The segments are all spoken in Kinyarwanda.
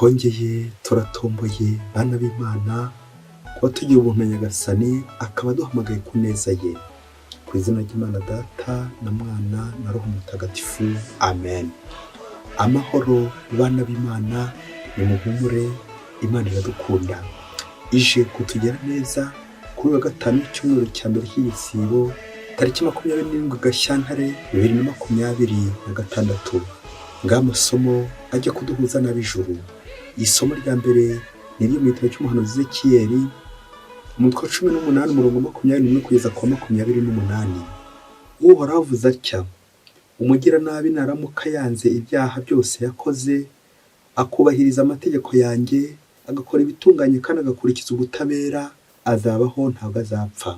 twongeye turatomboye bana b'Imana kuba tugiye ubuntu Nyagasani akaba aduhamagaye ku neza ye, ku izina ry'Imana Data na Mwana na Roho Mutagatifu, amen. Amahoro bana b'Imana, nimuhumure, Imana iradukunda, ije kutugera neza kuri wa gatanu w'icyumweru cya mbere cy'igisibo, tariki 27 Gashyantare 2026, ng'amasomo ajya kuduhuza n'ab'ijuru. Isomo rya mbere ni ryo mu gitabo cy'umuhanuzi Ezekiyeli, umutwe wa 18 umurongo 21 kugeza ku 28. Uhoraho avuze atya: umugiranabi naramuka yanze ibyaha byose yakoze, akubahiriza amategeko yanjye, agakora ibitunganye kandi agakurikiza ubutabera, azabaho ntabwo azapfa.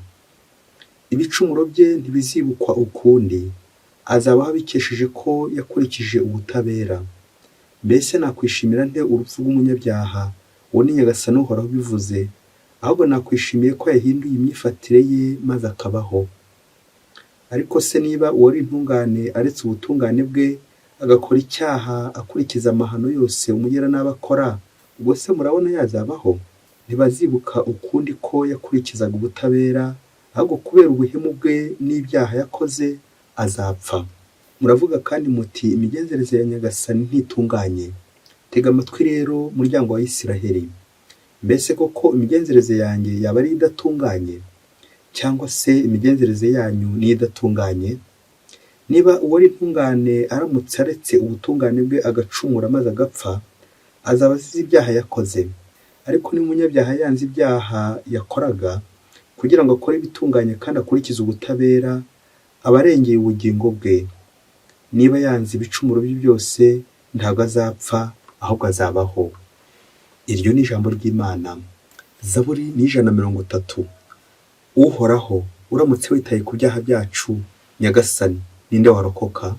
Ibicumuro bye ntibizibukwa ukundi, azabaho abikesheje ko yakurikije ubutabera. Mbese nakwishimira nte urupfu rw'umunyabyaha? Uwo ni Nyagasani Uhoraho ubivuze. Ahubwo nakwishimiye ko yahinduye imyifatire ye maze akabaho. Ariko se niba uwari intungane aretse ubutungane bwe, agakora icyaha akurikiza amahano yose umugiranabi akora, ubwo se murabona yazabaho? Ntibazibuka ukundi ko yakurikizaga ubutabera, ahubwo kubera ubuhemu bwe n'ibyaha yakoze azapfa. Muravuga kandi muti imigenzereze ya Nyagasani ntitunganye. Tega amatwi rero muryango wa Isiraheli. Mbese koko imigenzereze yanjye yaba ari idatunganye? Cyangwa se imigenzereze yanyu ni idatunganye? Niba uwari intungane aramutse aretse ubutungane bwe agacumura maze agapfa, azaba azize ibyaha yakoze. Ariko niba umunyabyaha yanze ibyaha yakoraga kugira ngo akore ibitunganye kandi akurikize ubutabera, aba arengeye ubugingo bwe. Niba yanze ibicumuro bye byose, ntabwo azapfa, ahubwo azabaho. Iryo ni ijambo ry'Imana. Zaburi ni 130. Uhoraho, uramutse witaye ku byaha byacu, Nyagasani, ninde warokoka?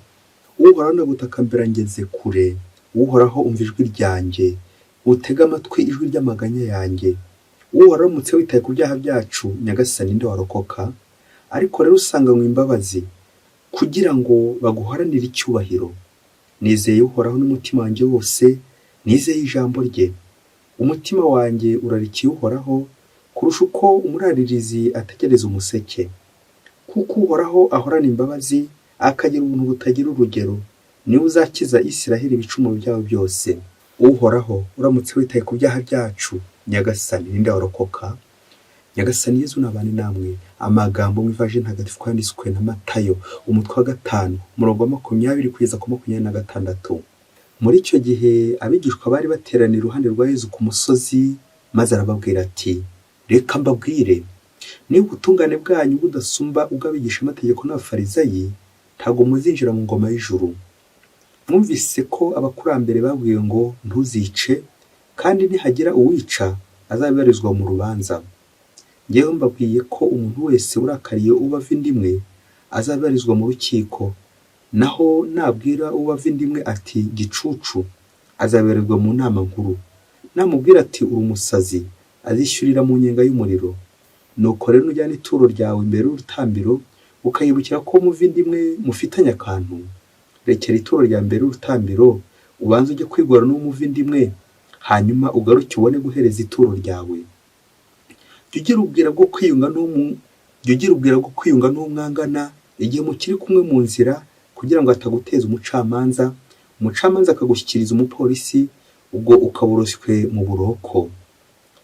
Uhoraho ndagutakambira ngeze kure. Uhoraho umva ijwi ryanjye, utega amatwi ijwi ry'amaganya yanjye. Uhoraho uramutse witaye ku byaha byacu, Nyagasani, ninde warokoka? Ariko rero usanganywe imbabazi, kugira ngo baguharanire icyubahiro. Nizeye Uhoraho n'umutima wanjye wose, nizeye ijambo rye. Umutima wanjye urarikiye Uhoraho kurusha uko umuraririzi ategereza umuseke. Kuko Uhoraho ahorana imbabazi, akagira ubuntu butagira urugero, niwe uzakiza Isiraheli ibicumuro byabo byose. Uhoraho uramutse witaye ku byaha byacu, Nyagasani, ninde warokoka? Nyagasani Yezu nabane namwe. Amagambo mu ivaje ntagatifu yanditswe na Matayo, umutwe wa 5 umurongo wa 20 kugeza ku 26. Muri icyo gihe abigishwa bari bateraniye iruhande rwa Yezu ku musozi, maze arababwira ati: reka mbabwire, niba ubutungane bwanyu budasumba ubw'abigisha amategeko n'abafarisayi, ntabwo muzinjira mu ngoma y'ijuru. Mwumvise ko abakurambere babwiwe ngo ntuzice, kandi nihagira uwica azabibarizwa mu rubanza. Njyewe mbabwiye ko umuntu wese urakariye ubava inda imwe azabibarizwa mu rukiko, naho nabwira ubava inda imwe ati gicucu, azabibarizwa mu nama nkuru. Namubwira ati uri umusazi, azishyurira mu nyenga y'umuriro. Nuko rero nujyana ituro ryawe imbere y'urutambiro, ukayibukira ko muva inda imwe mufitanye akantu, rekera ituro rya mbere y'urutambiro, ubanze ujye kwigora n'umuva inda imwe, hanyuma ugaruke ubone guhereza ituro ryawe. Jya ugira ubwira bwo kwiyunga n'umwangana igihe mukiri kumwe mu nzira, kugira ngo ataguteza umucamanza akagushyikiriza umupolisi, ubwo ukaburoshywe mu buroko.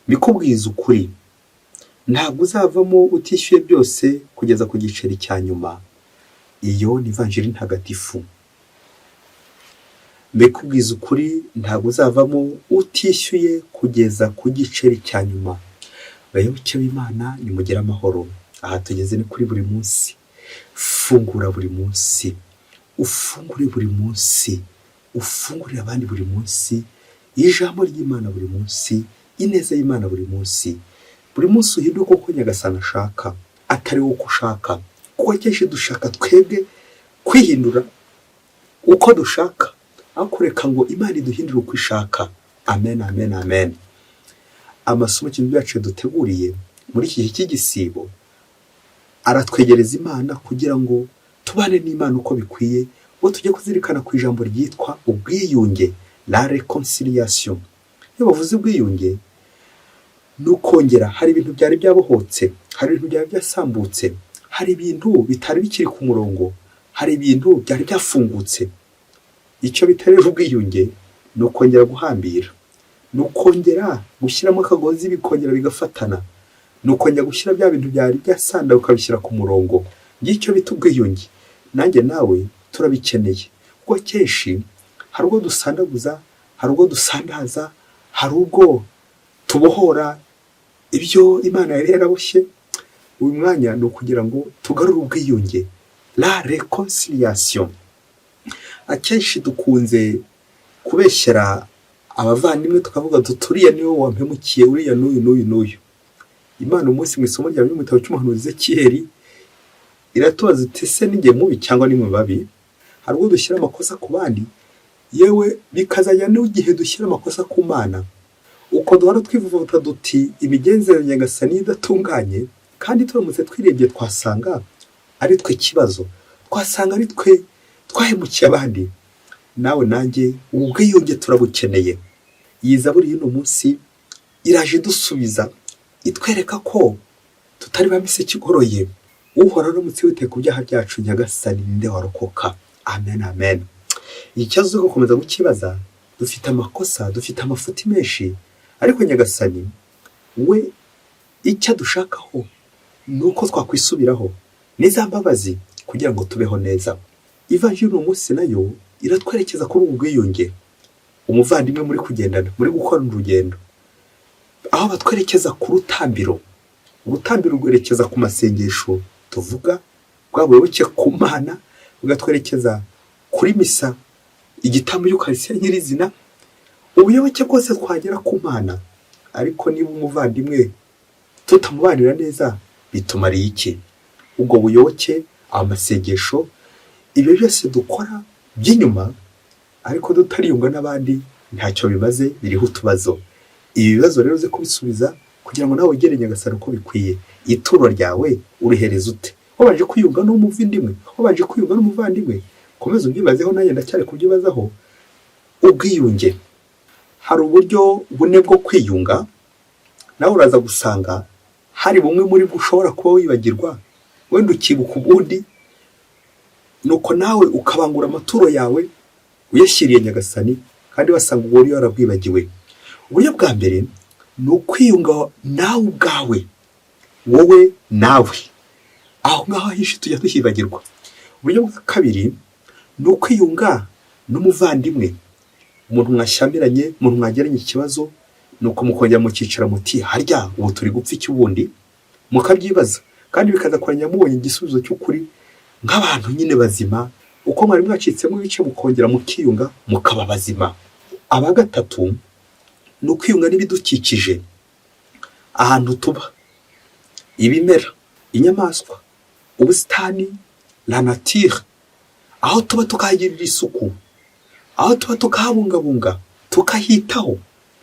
Mbikubwiza ukuri, ntabwo uzavamo utishyuye byose kugeza ku giceri cya nyuma. Iyo ni ivanjiri ntagatifu. Mbikubwiza ukuri, ntabwo uzavamo utishyuye kugeza ku giceri cya nyuma. Bayoboke b'Imana, nimugire amahoro. Aha tugeze ni kuri buri munsi. Fungura buri munsi, ufungure buri munsi, ufungurire abandi buri munsi, ijambo ry'Imana buri munsi, ineza y'Imana buri munsi. Buri munsi uhinduke uko Nyagasani ashaka, atari wowe uko ushaka. Kuko akenshi dushaka twebwe kwihindura uko dushaka, aho kureka ngo Imana iduhindure uko ishaka. Amen, amen, amen. Amasomo cy'ibyo yacu duteguriye muri iki gihe cy'igisibo aratwegereza Imana kugira ngo tubane n'Imana uko bikwiye, ngo tujye kuzirikana ku ijambo ryitwa ubwiyunge, la réconciliation. iyo bavuze ubwiyunge ni ukongera, hari ibintu byari byabohotse, hari ibintu byari byasambutse, hari ibintu bitari bikiri ku murongo, hari ibintu byari byafungutse. Icyo bita rero ubwiyunge ni ukongera guhambira, ni ukongera gushyiramo akagozi bikongera bigafatana, ni ukongera gushyira bya bintu byari byasanda ukabishyira ku murongo. Ngicyo bita ubwiyunge. Nanjye nawe turabikeneye kuko kenshi hari ubwo dusandaguza, hari ubwo dusandaza, hari ubwo tubohora ibyo Imana yari yaraboshye. Uyu mwanya ni ukugira ngo tugarure ubwiyunge, la reconciliation. Akenshi dukunze kubeshyera abavandimwe tukavuga tuturiye niwe wampemukiye, uriya n'uyu n'uyu n'uyu. Imana umunsi mu isomo rya mu gitabo cy'umuhanuzi Ezekiyeli iratubaza iti ese ni njye mubi cyangwa ni mwe babi? Hari ubwo dushyira amakosa ku bandi, yewe bikazajya n'igihe dushyira amakosa ku Mana, uko duhora twivuvuta duti imigenzereze ya Nyagasani idatunganye, kandi turamutse twirebye twasanga ari twe kibazo, twasanga ari twe twahemukiye abandi. Nawe nanjye ubwiyunge turabukeneye. Iyi Zaburi y'uno munsi iraje dusubiza, itwereka ko tutari ba miseke igoroye. Uhoraho aramutse wite ku byaha byacu, Nyagasani ninde warokoka? Amen, amen. Ikibazo cyo gukomeza gukibaza, dufite amakosa, dufite amafuti menshi, ariko Nyagasani we icyo dushakaho ni uko twakwisubiraho n'iza mbabazi kugira ngo tubeho neza. Ivanjiri uno munsi nayo iratwerekeza kuri ubu bwiyunge. Umuvandimwe muri kugendana, muri gukora urugendo, aho batwerekeza ku rutambiro. Urutambiro rwerekeza ku masengesho tuvuga, rwabuyoboke ku Mana, rugatwerekeza kuri misa, igitambo cy'Ukaristiya nyirizina. Ubuyoboke bwose twagera ku Mana, ariko niba umuvandimwe tutamubanira neza bitumariye iki? Ubwo buyoboke, amasengesho, ibyo byose dukora by'inyuma ariko tutariyunga n'abandi ntacyo bimaze, biriho utubazo. Ibi bibazo rero uze kubisubiza kugira ngo nawe ugere Nyagasani uko bikwiye. Ituro ryawe urihereza ute? Wabanje kwiyunga n'umuvandimwe, wabanje kwiyunga n'umuvandimwe? Komeza ubyibazeho, nanjye ndacyari kubyibazaho. Ubwiyunge, hari uburyo bune bwo kwiyunga. Nawe uraza gusanga hari bumwe muri bwo ushobora kuba wibagirwa, wenda ukibuka ubundi, nuko nawe ukabangura amaturo yawe uyashyiriye Nyagasani, kandi wasanga ubwo uri warabwibagiwe. Uburyo bwa mbere ni ukwiyunga nawe ubwawe, wowe nawe, aho ngaho ahishe tujya tuhibagirwa. Uburyo bwa kabiri ni ukwiyunga n'umuvandimwe, umuntu mwashyamiranye, umuntu mwageranye ikibazo, nuko mukongera mukicara muti harya ubu turi gupfa iki ubundi, mukabyibaza, kandi bikaza kuranya mubonye igisubizo cy'ukuri nk'abantu nyine bazima, uko mwari mwacitsemo ibice mukongera mukiyunga mukaba bazima. Aba gatatu ni ukwiyunga n'ibidukikije, ahantu tuba, ibimera, inyamaswa, ubusitani, la nature, aho tuba tukahagirira isuku, aho tuba tukahabungabunga, tukahitaho.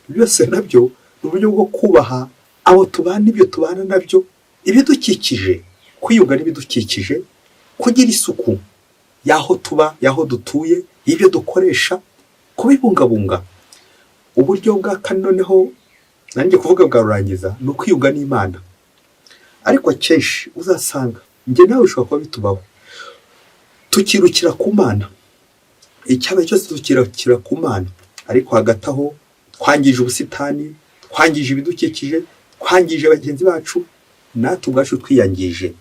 Byose nabyo ni uburyo bwo kubaha abo tubana, ibyo tubana nabyo, ibidukikije. Kwiyunga n'ibidukikije, kugira isuku y'aho tuba, y'aho dutuye, y'ibyo dukoresha, kubibungabunga. Uburyo bwa kane noneho nanjye kuvuga bwa rurangiza ni ukwiyunga n'Imana. Ariko akenshi uzasanga njye nawe ushobora kuba bitubaho, tukirukira ku Mana, icyaba cyose tukirukira ku Mana, ariko hagati aho twangije ubusitani, twangije ibidukikije, twangije bagenzi bacu, natwe ubwacu twiyangije.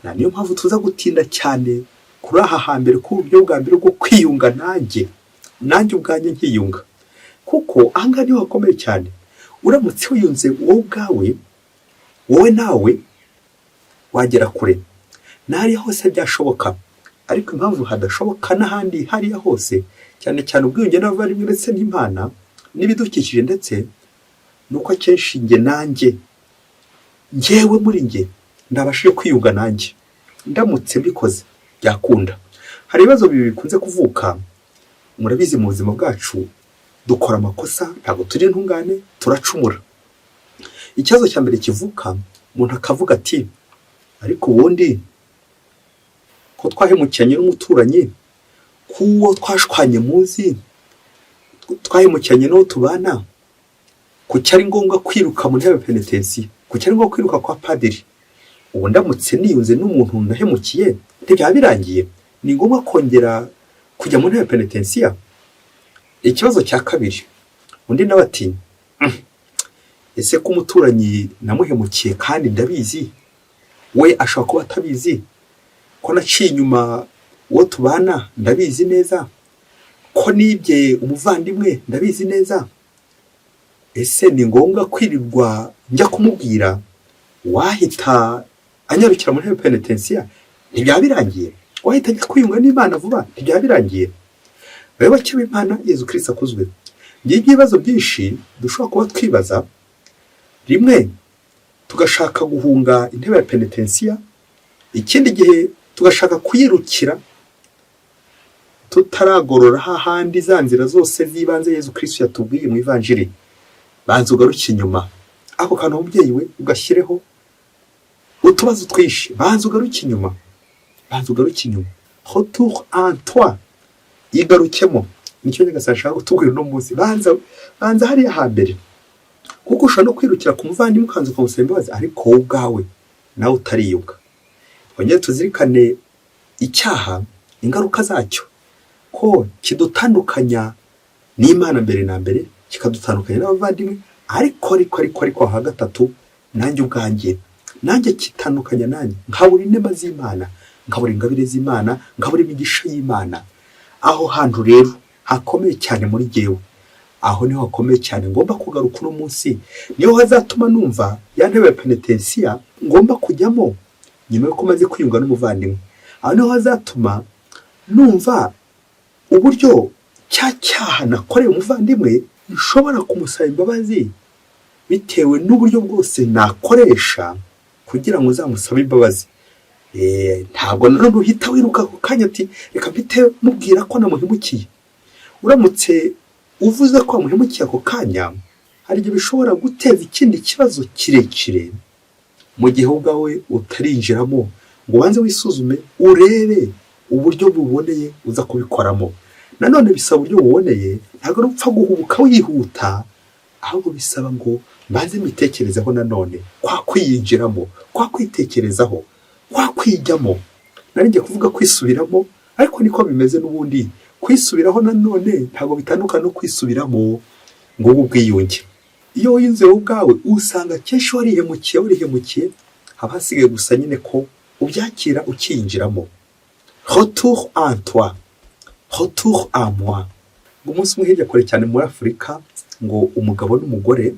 Na niyo mpamvu tuza gutinda cyane kuri aha hambere, ku buryo bwa mbere bwo kwiyunga nanjye ubwanjye nkiyunga, kuko ahangaha niho hakomeye cyane. Uramutse wiyunze wowe ubwawe, wowe nawe wagera kure, n'ahariya hose byashoboka. Ariko impamvu hadashoboka n'ahandi hariya hose, cyane cyane ubwiyunge n'abavandimwe ndetse n'Imana n'ibidukikije ndetse, nuko akenshi njyewe muri njye ndabashije kwiyunga nanjye. Ndamutse mbikoze byakunda. Hari ibibazo bibi bikunze kuvuka, murabizi mu buzima bwacu dukora amakosa, ntabwo turi intungane, turacumura. Ikibazo cya mbere kivuka, umuntu akavuga ati ariko ubundi ko twahemukiranye n'umuturanyi, kuwo twashwanye muzi, twahemukiranye n'uwo tubana, kuki ari ngombwa kwiruka mu ntebe ya penetensiya, kuki ari ngombwa kwiruka kwa padiri? Ubu ndamutse niyunze n'umuntu nahemukiye ntibyaba birangiye? Ni ngombwa kongera kujya mu ntebe ya penetensiya? Ikibazo cya kabiri, undi nawe ati ese ko umuturanyi namuhemukiye kandi ndabizi, we ashobora kuba atabizi, ko naciye inyuma uwo tubana ndabizi neza, ko nibye umuvandimwe ndabizi neza, ese ni ngombwa kwirirwa njya kumubwira? Wahita anyarukira mu ntebe ya penetensiya ntibyaba birangiye? Wahita ajya kwiyunga n'Imana vuba ntibyaba birangiye? Bayoboke b'Imana, Yezu Kristo akuzwe. Ngiye ibibazo byinshi dushobora kuba twibaza, rimwe tugashaka guhunga intebe ya penetensiya, ikindi gihe tugashaka kuyirukira tutaragorora hahandi za nzira zose z'ibanze Yezu Kristo yatubwiye mu ivanjiri. Banza ugaruke inyuma, ako kantu umubyeyi we ugashyireho utubazo twinshi. Banza ugaruke inyuma, banza ugaruke inyuma, retour en toi, igarukemo. Nicyo Nyagasani ashaka kutubwira uno munsi. Banza hariya hambere, kuko ushobora no kwirukira ku muvandimwe ukanza ukamusaba imbabazi, ariko wowe ubwawe nawe utariyuka. Twongere tuzirikane icyaha, ingaruka zacyo, ko kidutandukanya n'Imana mbere na mbere, kikadutandukanya n'abavandimwe, ariko ha gatatu, nanjye ubwanjye, nanjye kitandukanya nanjye, nkabura inema z'Imana, nkabura ingabire z'Imana, nkabura imigisha y'Imana. Aho hantu rero hakomeye cyane muri jyewe, aho niho hakomeye cyane ngomba kugaruka uno munsi. Niho hazatuma numva ya ntebe ya penetensiya ngomba kujyamo nyuma yuko maze kwiyunga n'umuvandimwe. Aho niho hazatuma numva uburyo cya cyaha nakoreye umuvandimwe nshobora kumusaba imbabazi, bitewe n'uburyo bwose nakoresha kugira ngo uzamusabe imbabazi. Ntabwo none uhita wiruka ku kanya ati reka mpite mubwira ko namuhemukiye. Uramutse uvuze ko wamuhemukiye ako kanya, hari igihe bishobora guteza ikindi kibazo kirekire, mu gihe ubwawe utarinjiramo ngo ubanze wisuzume, urebe uburyo buboneye uza kubikoramo. Nanone bisaba uburyo buboneye, ntabwo ari upfa guhubuka wihuta, ahubwo bisaba ngo mbanze mbitekerezeho nanone, kwa kwiyinjiramo, kwa kwitekerezaho, kwa kwijyamo. Nari ngiye kuvuga kwisubiramo, ariko niko bimeze n'ubundi. Kwisubiraho nanone ntabwo bitandukana no kwisubiramo ngo ubwiyunge. Iyo winze wowe ubwawe usanga kenshi warihemukiye, haba hasigaye gusa nyine ko ubyakira ukiyinjiramo. Retour en toi, retour en moi. Ngo umunsi umwe hirya kure cyane muri Afurika, ngo umugabo n'umugore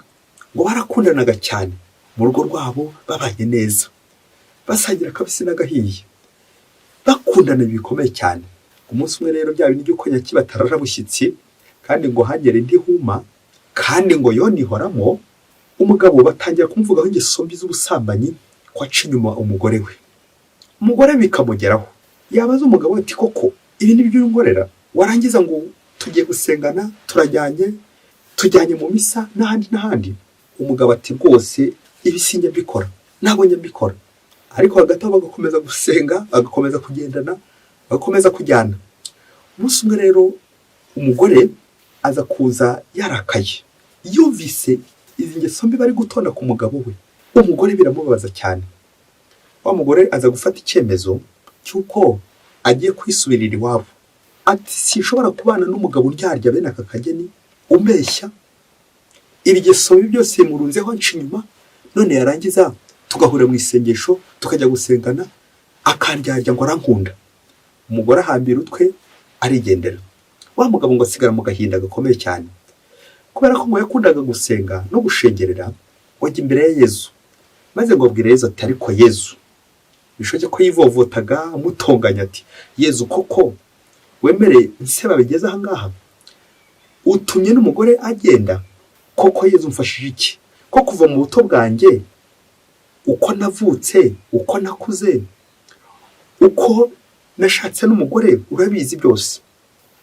ngo barakundanaga cyane, mu rugo rwabo babanye neza, basangira kabisi n'agahiye, bakundana bikomeye cyane. Umunsi umwe rero bya bintu by'uko nyakibatarara bushyitsi, kandi ngo hagere indi huma, kandi ngo yonihoramo, umugabo batangira kumuvugaho ingeso mbi z'ubusambanyi, ko aca inyuma umugore we. Umugore bikamugeraho, yabaza umugabo ati koko ibi ni byo unkorera? Warangiza ngo tugiye gusengana, tujyanye mu misa n'ahandi. Umugabo ati rwose ibi sinjya mbikora, ntabwo njya mbikora. Ariko hagati aho bagakomeza gusenga, bagakomeza kugendana, bagakomeza kujyana. Umunsi umwe rero umugore aza kuza yarakaye, yumvise izi ngeso mbi bari gutonda ku mugabo we. Umugore biramubabaza cyane. Wa mugore aza gufata icyemezo cy'uko agiye kwisubirira iwabo. Ati sinshobora kubana n'umugabo uryarya bene aka kageni, umbeshya, ibigeso bibi byose murunzeho nca inyuma, none yarangiza tugahura mu isengesho tukajya gusengana, akandyarya ngo arankunda. Umugore ahambira utwe arigendera. Wa mugabo ngo asigara mu gahinda gakomeye cyane, kubera ko ngo yakundaga gusenga no gushengerera, wajya imbere ya Yezu, maze ngo abwire Yezu ati ariko Yezu, bishoboke ko yivovotaga amutonganya ati Yezu koko wemere nseba bigeze aha ngaha, utumye n'umugore agenda, koko Yezu mfashije iki? Ko kuva mu buto bwanjye, uko navutse, uko nakuze, uko nashatse n'umugore urabizi byose,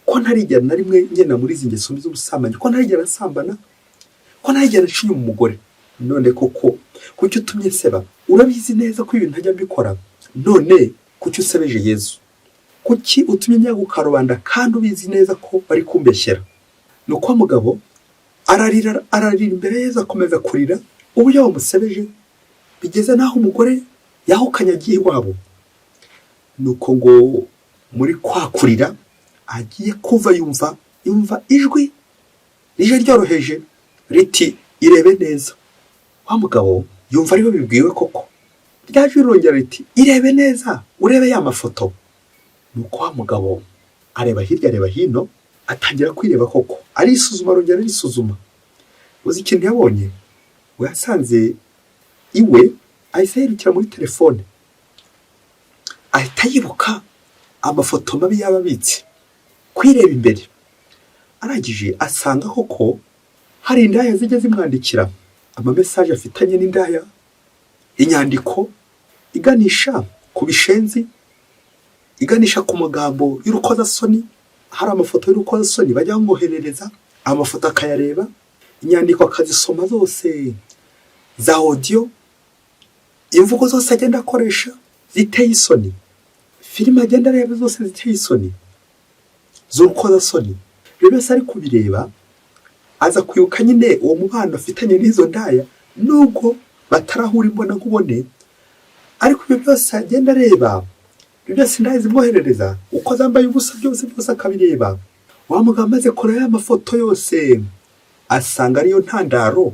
ko ntarigera na rimwe ngenda muri izi ngeso z'ubusambanyi, ko ntarigera nsambana, ko ntarigera nshinya umugore. None koko kuki utumye nseba? Urabizi neza ko ibintu ntajya mbikora, none kuki usebeje Yezu? Kuki utumye njya gukarubanda kandi ubizi neza ko bari kumbeshyera? Nuko mugabo ararira imbere ye, akomeza kurira uburyo bamusebeje, bigeze n'aho umugore yahukanye agiye iwabo. Nuko ngo muri kwakurira agiye kuva yumva ijwi rije ryoroheje riti irebe neza. Wa mugabo yumva ariho bibwiwe koko, ryaje rirongera riti irebe neza urebe ya mafoto. Nuko wa mugabo areba hirya areba hino, atangira kwireba koko, arisuzuma arongera arisuzuma. Uzi ikintu yabonye? We yasanze iwe ahise yirukira muri telefone, ahita yibuka amafoto mabi y'ababitsi, kwireba imbere. Arangije asanga koko hari indaya zijya zimwandikira amamesaje afitanye n'indaya, inyandiko iganisha ku bishenzi, iganisha ku magambo y'urukozasoni. Hari amafoto y'urukozasoni bajya bamwoherereza, amafoto akayareba, inyandiko akazisoma zose za audio, imvugo zose agenda akoresha ziteye isoni, filime agenda areba zose ziteye isoni z'urukozasoni. Ibyo byose ari kubireba, aza kwibuka nyine uwo mubano afitanye n'izo ndaya, nubwo batarahura imbona nkubone, ariko ibyo byose agenda areba, ibyo byose indaya zimwoherereza, uko zambaye ubusa byose akabireba. Wa mugabo amaze kureba ya mafoto yose, asanga ariyo ntandaro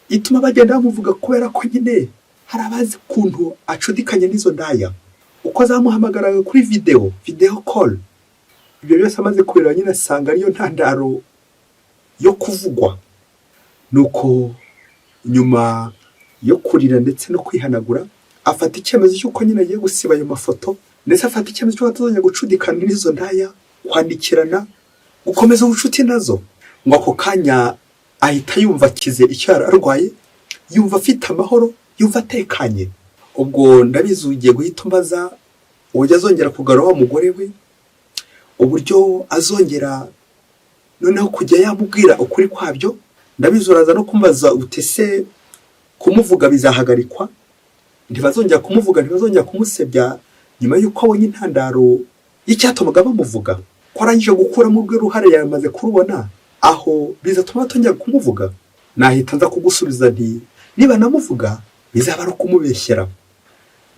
ituma bagenda bamuvuga, kubera ko nyine hari abazi ukuntu acudikanye n'izo ndaya, uko zamuhamagaraga kuri video call. Ibyo byose amaze kureba nyine asanga ariyo ntandaro yo kuvugwa. Nuko nyuma yo kurira ndetse no kwihanagura, afata icyemezo cy'uko nyine agiye gusiba ayo mafoto, ndetse afata icyemezo cy'uko atazongera gucudikana n'izo ndaya, kwandikirana, gukomeza ubucuti nazo. Ngo ako kanya ahita yumva akize icyo yari arwaye, yumva afite amahoro, yumva atekanye. Ubwo ndabizi ugiye guhita umbaza uburyo azongera kugarura wa mugore we, uburyo azongera noneho kujya yamubwira ukuri kwabyo. Ndabizi uraza no kumbaza utese kumuvuga bizahagarikwa, ntibazongera kumuvuga, ntibazongera kumusebya nyuma y'uko abonye intandaro y'icyatumaga bamuvuga, ko arangije gukuramo urwe ruhare yamaze kurubona, aho bizatuma atongera kumuvuga. Nahita nza kugusubiza nti niba namuvuga bizaba ari ukumubeshyera.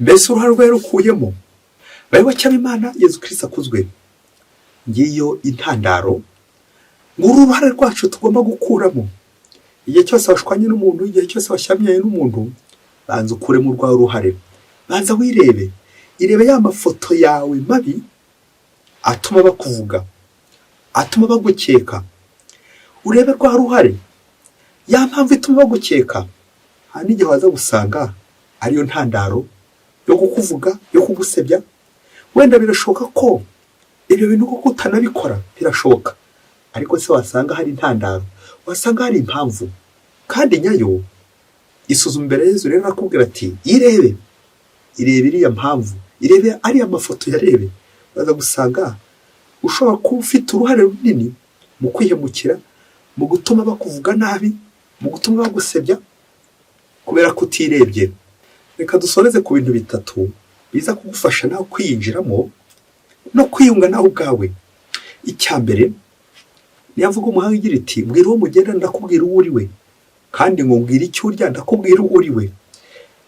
Mbese uruhare rwe rukuyemo. Bayoboke b'Imana, Yezu Kristo akuzwe. Ngiyo intandaro nguru uruhare rwacu tugomba gukuramo. Igihe cyose washwanye n'umuntu, igihe cyose washyamyaye n'umuntu, banza ukuremo urwawe uruhare. Banza wirebe, irebe ya mafoto yawe mabi atuma bakuvuga, atuma bagukeka. Urebe rwa ruhare, ya mpamvu ituma bagukeka. Hari n'igihe waza gusanga ariyo ntandaro yo kukuvuga, yo kugusebya. Wenda birashoboka ko ibyo bintu kuko utanabikora, birashoboka, ariko se wasanga hari intandaro, wasanga hari impamvu. Kandi nyayo isuzuma imbere Yezu rero akubwira ati irebe iriya mpamvu, irebe ariya mafoto yarebe. Baza gusanga ushobora kuba ufite uruhare runini mu kwihemukira, mu gutuma bakuvuga nabi, mu gutuma bagusebya, kubera ko utirebye. Reka dusoreze ku bintu bitatu biza kugufasha nawe kwiyinjiramo no kwiyunga nawe ubwawe. Icya mbere, niyavuga umuhanga igira iti mbwira uwo mugenda ndakubwira uwo uri we, kandi ngo mbwira icyo urya ndakubwira uwo uri we.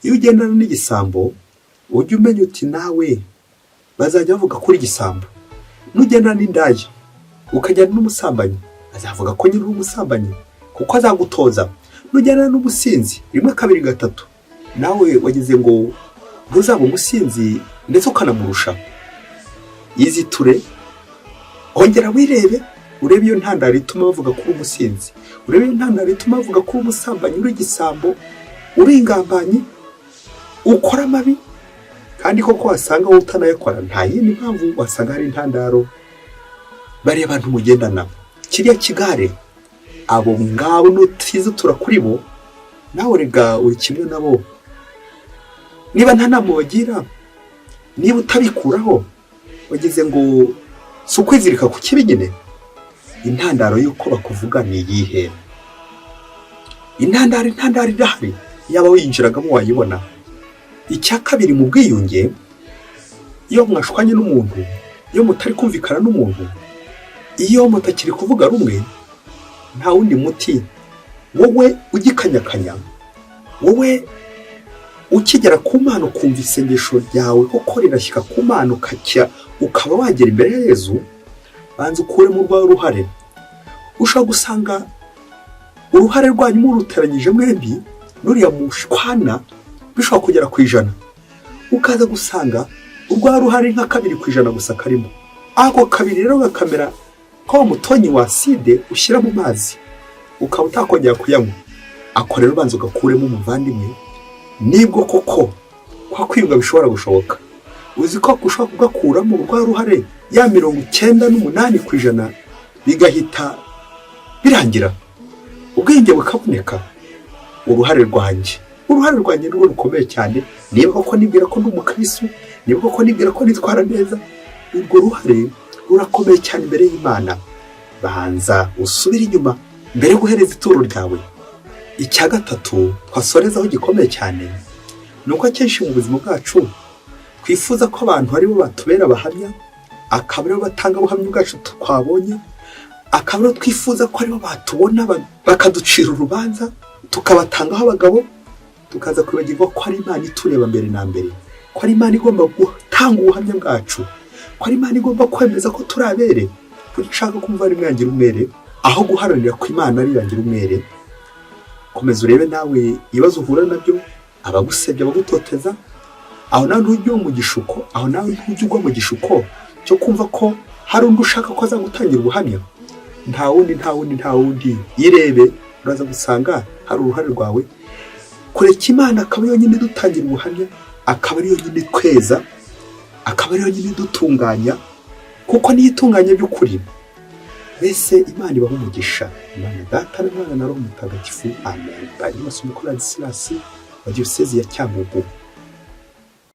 Iyo ugendana n'igisambo ujye umenya uti nawe bazajya bavuga kuri igisambo. Nugendana n'indaya ukajyana n'umusambanyi, azavuga ko nyiri umusambanyi, kuko azagutoza. Nugendana n'umusinzi, 1 2 3, nawe wagize ngo ntuzaba umusinzi ndetse ukanamurusha. Yiziture, ongera wirebe, urebe iyo ntandaro ituma bavuga ko umusinzi, urebe iyo ntandaro ituma bavuga ko umusambanyi, uri igisambo, uri ingambanyi, ukora mabi. Kandi koko wasanga wowe utanayakora, nta yindi mpamvu, wasanga hari intandaro. Bariya bantu mugendana, kiriya kigare, abo ngabo nutize turakuri bo, nawe rega uri kimwe nabo. Niba nta nama wagira, niba utabikuraho, wagize ngo si ukwizirika ku kibi nyine. Intandaro y'uko bakuvuga ni iyihe? Intandaro irahari, yaba winjiragamo wayibona. Icya kabiri, mu bwiyunge, iyo mwashwanye n'umuntu, iyo mutari kumvikana n'umuntu, iyo mutakiri kuvuga rumwe, nta wundi muti wowe ugikanyakanya, wowe ukigera ku Mana ukumva isengesho ryawe koko rirashyika ku Mana ukaba wagera imbere ya Yezu, banza ukuremo urwawe uruhare. Ushobora gusanga uruhare rwanyu muruteranyije mwembi nuriya mushwana bishobora kugera ku 100, ukaza gusanga urwawe ruhare nka 2% gusa karimo. Ako kabiri rero gakamera ko mutonyi wa acide ushyira mu mazi ukaba utakongera kuyanywa. Ako rero banza ugakuremo umuvandimwe, nibwo koko kwa kwiyunga bishobora gushoboka. Uzi ko ushobora kugakuramo urwawe ruhare ya 98% bigahita birangira, ubwenge bukaboneka. Uruhare rwanjye nirwo rukomeye cyane. Niba koko nibwira ko ndi umukristo, niba koko nibwira ko nitwara neza, urwo ruhare rurakomeye cyane imbere y'Imana. Banza usubire inyuma mbere yo guhereza ituro ryawe. Icya gatatu twasorezaho gikomeye cyane, nuko akenshi mu buzima bwacu twifuza ko abantu aribo batubera abahamya, akaba aribo batanga ubuhamya bwacu twabonye, akaba aribo twifuza ko aribo batubona bakaducira urubanza, tukabatangaho abagabo, tukaza kwibagirwa ko ari Imana itureba mbere na mbere, ko ari Imana igomba gutanga ubuhamya bwacu, ko ari Imana igomba kwemeza ko turi abere. Ushaka kumva ari mwangira umwere aho guharanira ko Imana ari yangira umwere. Komeza urebe nawe ibibazo uhura nabyo, abagusebya bagutoteza, aho nawe ntujye mu gishuko, aho nawe ntujye ugwa mu gishuko cyo kumva ko hari undi ushaka ko azagutangira ubuhamya. Nta wundi yirebe, uraza gusanga hari uruhare rwawe. Kureka Imana akaba yonyine dutangira ubuhamya, akaba ari yonyine tweza, akaba ari yonyine dutunganya, kuko niyo itunganya by'ukuri. Mbese Imana ibaho umugisha. Imana Data na Mwana na Roho Mutagatifu. Amen. Bari masomo kuri Ladislas wa Diyosezi ya Cyangugu.